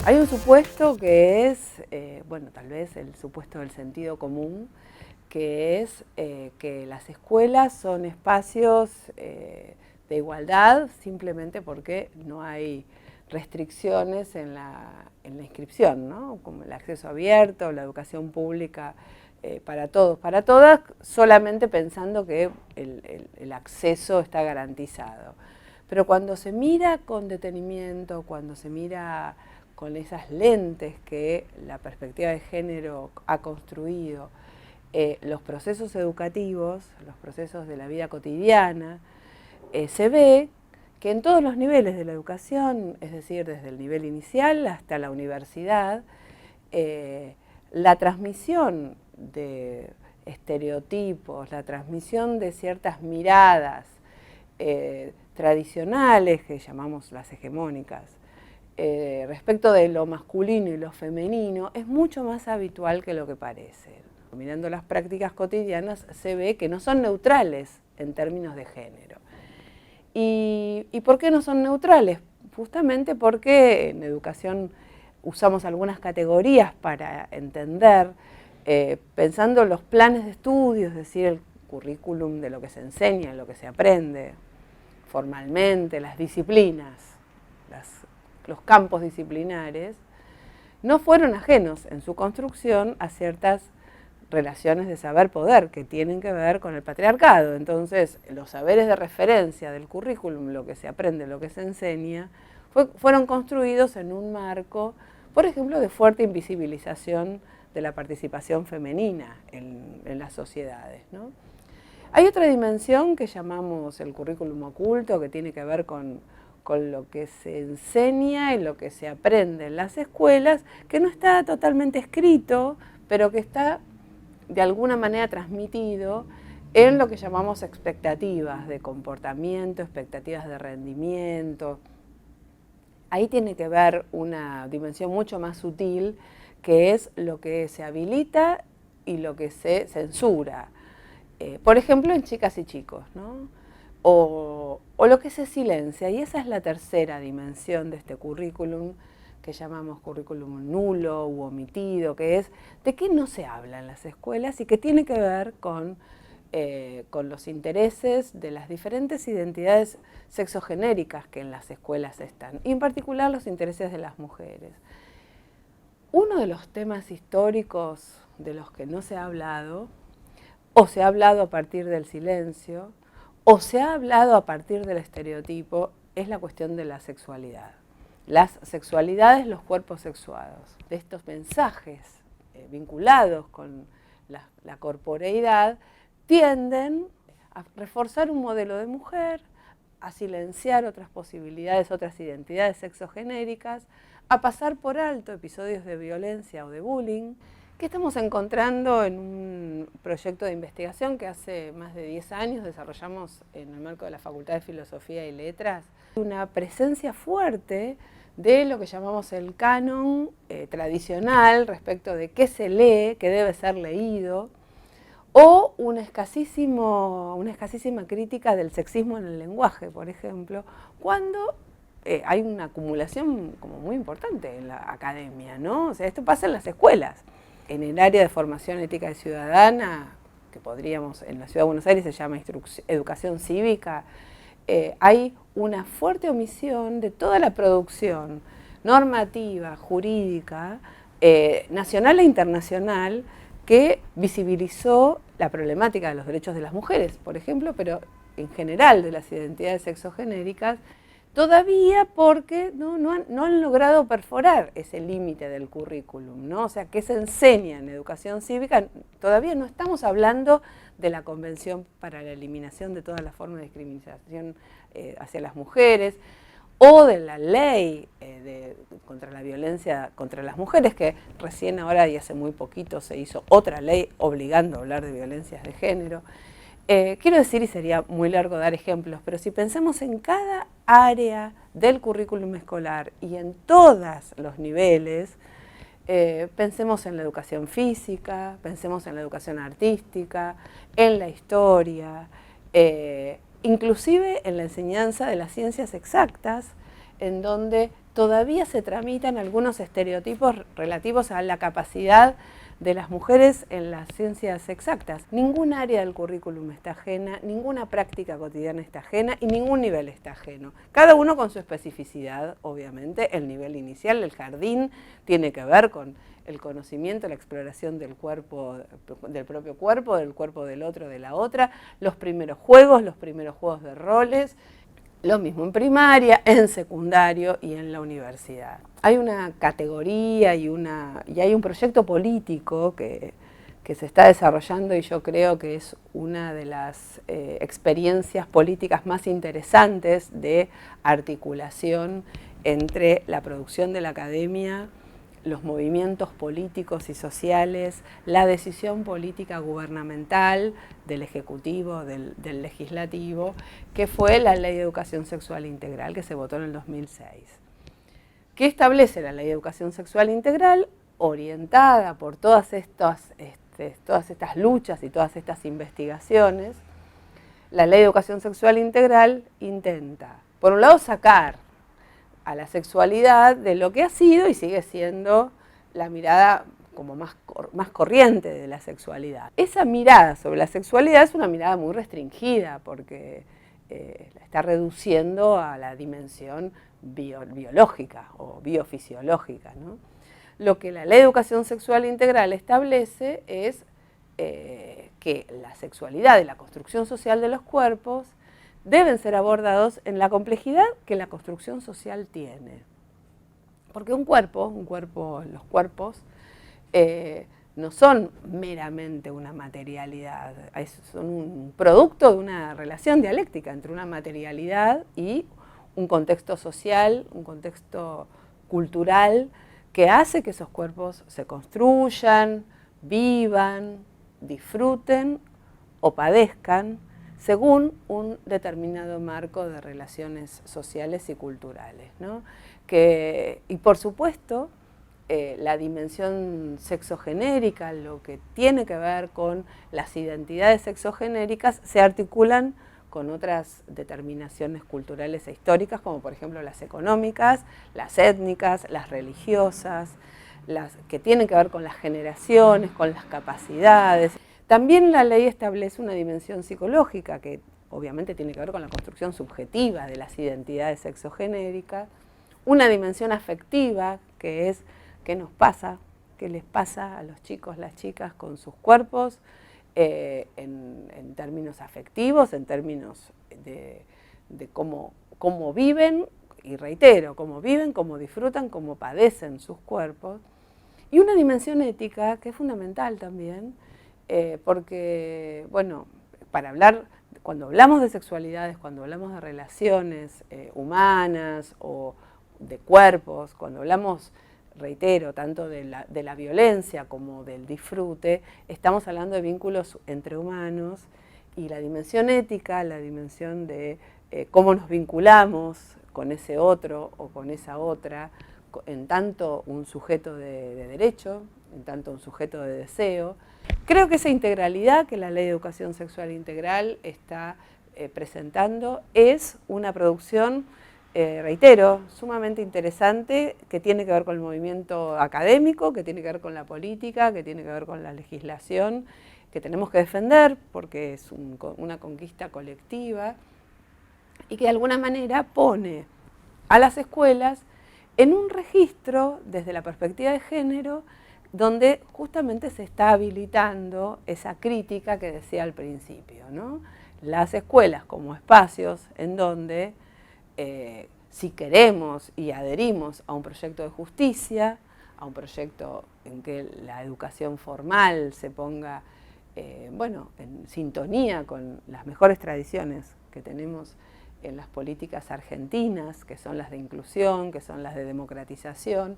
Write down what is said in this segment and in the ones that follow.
Hay un supuesto que es, bueno, tal vez el supuesto del sentido común, que es que las escuelas son espacios de igualdad simplemente porque no hay restricciones en la inscripción, ¿no? Como el acceso abierto, la educación pública para todos, para todas, solamente pensando que el acceso está garantizado. Pero cuando se mira con detenimiento, cuando se mira con esas lentes que la perspectiva de género ha construido, los procesos educativos, los procesos de la vida cotidiana, se ve que en todos los niveles de la educación, es decir, desde el nivel inicial hasta la universidad, la transmisión de estereotipos, la transmisión de ciertas miradas tradicionales, que llamamos las hegemónicas, respecto de lo masculino y lo femenino, es mucho más habitual que lo que parece. Mirando las prácticas cotidianas se ve que no son neutrales en términos de género. ¿Y por qué no son neutrales? Justamente porque en educación usamos algunas categorías para entender, pensando los planes de estudio, es decir, el currículum de lo que se enseña, lo que se aprende formalmente, las disciplinas, los campos disciplinares, no fueron ajenos en su construcción a ciertas relaciones de saber-poder que tienen que ver con el patriarcado. Entonces, los saberes de referencia del currículum, lo que se aprende, lo que se enseña, fueron construidos en un marco, por ejemplo, de fuerte invisibilización de la participación femenina en las sociedades, ¿no? Hay otra dimensión que llamamos el currículum oculto, que tiene que ver con lo que se enseña y lo que se aprende en las escuelas, que no está totalmente escrito, pero que está de alguna manera transmitido en lo que llamamos expectativas de comportamiento, expectativas de rendimiento. Ahí tiene que ver una dimensión mucho más sutil, que es lo que se habilita y lo que se censura. Por ejemplo, en chicas y chicos, ¿no? O lo que se silencia, y esa es la tercera dimensión de este currículum, que llamamos currículum nulo u omitido, que es de qué no se habla en las escuelas y que tiene que ver con los intereses de las diferentes identidades sexogenéricas que en las escuelas están, y en particular los intereses de las mujeres. Uno de los temas históricos de los que no se ha hablado, o se ha hablado a partir del silencio, o se ha hablado a partir del estereotipo, es la cuestión de la sexualidad. Las sexualidades, los cuerpos sexuados. De estos mensajes vinculados con la corporeidad, tienden a reforzar un modelo de mujer, a silenciar otras posibilidades, otras identidades sexogenéricas, a pasar por alto episodios de violencia o de bullying, que estamos encontrando en un proyecto de investigación que hace más de 10 años desarrollamos en el marco de la Facultad de Filosofía y Letras. Una presencia fuerte de lo que llamamos el canon tradicional respecto de qué se lee, qué debe ser leído, o una escasísima crítica del sexismo en el lenguaje, por ejemplo, cuando hay una acumulación como muy importante en la academia, ¿no? O sea, esto pasa en las escuelas. En el área de formación ética y ciudadana, que podríamos, en la Ciudad de Buenos Aires se llama educación cívica, hay una fuerte omisión de toda la producción normativa, jurídica, nacional e internacional, que visibilizó la problemática de los derechos de las mujeres, por ejemplo, pero en general de las identidades sexogenéricas, todavía porque no han logrado perforar ese límite del currículum, ¿no? O sea, ¿qué se enseña en educación cívica? Todavía no estamos hablando de la Convención para la Eliminación de todas las formas de discriminación hacia las mujeres, o de la ley contra la violencia contra las mujeres, que recién ahora y hace muy poquito se hizo otra ley obligando a hablar de violencias de género. Quiero decir, y sería muy largo dar ejemplos, pero si pensamos en cada área del currículum escolar y en todos los niveles, pensemos en la educación física, pensemos en la educación artística, en la historia, inclusive en la enseñanza de las ciencias exactas, en donde todavía se tramitan algunos estereotipos relativos a la capacidad de las mujeres en las ciencias exactas. Ningún área del currículum está ajena, ninguna práctica cotidiana está ajena y ningún nivel está ajeno. Cada uno con su especificidad, obviamente. El nivel inicial, el jardín, tiene que ver con el conocimiento, la exploración del cuerpo, del propio cuerpo, del cuerpo del otro, de la otra, los primeros juegos de roles. Lo mismo en primaria, en secundario y en la universidad. Hay una categoría y hay un proyecto político que se está desarrollando y yo creo que es una de las experiencias políticas más interesantes de articulación entre la producción de la academia, los movimientos políticos y sociales, la decisión política gubernamental del Ejecutivo, del Legislativo, que fue la Ley de Educación Sexual Integral que se votó en el 2006. ¿Qué establece la Ley de Educación Sexual Integral? Orientada por todas estas luchas y todas estas investigaciones, la Ley de Educación Sexual Integral intenta, por un lado, sacar a la sexualidad de lo que ha sido y sigue siendo la mirada como más corriente de la sexualidad. Esa mirada sobre la sexualidad es una mirada muy restringida porque la está reduciendo a la dimensión biológica o biofisiológica, ¿no? Lo que la Ley de Educación Sexual Integral establece es que la sexualidad y la construcción social de los cuerpos deben ser abordados en la complejidad que la construcción social tiene. Porque los cuerpos no son meramente una materialidad, son un producto de una relación dialéctica entre una materialidad y un contexto social, un contexto cultural que hace que esos cuerpos se construyan, vivan, disfruten o padezcan según un determinado marco de relaciones sociales y culturales, ¿no? Y por supuesto, la dimensión sexogenérica, lo que tiene que ver con las identidades sexogenéricas, se articulan con otras determinaciones culturales e históricas, como por ejemplo las económicas, las étnicas, las religiosas, las que tienen que ver con las generaciones, con las capacidades. También la ley establece una dimensión psicológica que obviamente tiene que ver con la construcción subjetiva de las identidades sexogenéricas, una dimensión afectiva que es qué nos pasa, qué les pasa a los chicos, las chicas con sus cuerpos en términos afectivos, en términos de cómo viven, y reitero, cómo viven, cómo disfrutan, cómo padecen sus cuerpos, y una dimensión ética que es fundamental también, porque, bueno, cuando hablamos de sexualidades, cuando hablamos de relaciones humanas o de cuerpos, cuando hablamos, reitero, tanto de la violencia como del disfrute, estamos hablando de vínculos entre humanos y la dimensión ética, la dimensión de cómo nos vinculamos con ese otro o con esa otra, en tanto un sujeto de derecho, en tanto un sujeto de deseo. Creo que esa integralidad que la Ley de Educación Sexual Integral está presentando es una producción, reitero, sumamente interesante, que tiene que ver con el movimiento académico, que tiene que ver con la política, que tiene que ver con la legislación, que tenemos que defender porque es una conquista colectiva y que de alguna manera pone a las escuelas en un registro desde la perspectiva de género donde justamente se está habilitando esa crítica que decía al principio, ¿no? Las escuelas como espacios en donde si queremos y adherimos a un proyecto de justicia, a un proyecto en que la educación formal se ponga en sintonía con las mejores tradiciones que tenemos en las políticas argentinas, que son las de inclusión, que son las de democratización,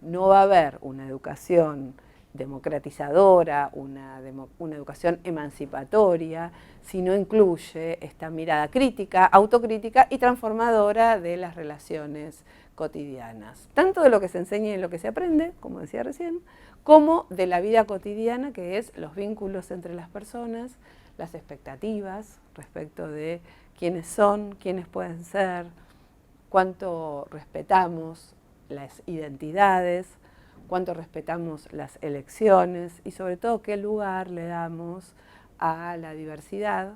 no va a haber una educación democratizadora, una educación emancipatoria, si no incluye esta mirada crítica, autocrítica y transformadora de las relaciones cotidianas, tanto de lo que se enseña y lo que se aprende, como decía recién, como de la vida cotidiana, que es los vínculos entre las personas, las expectativas respecto de quiénes son, quiénes pueden ser, cuánto respetamos las identidades, cuánto respetamos las elecciones y sobre todo qué lugar le damos a la diversidad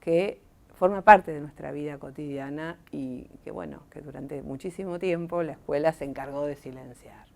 que forma parte de nuestra vida cotidiana y que, bueno, que durante muchísimo tiempo la escuela se encargó de silenciar.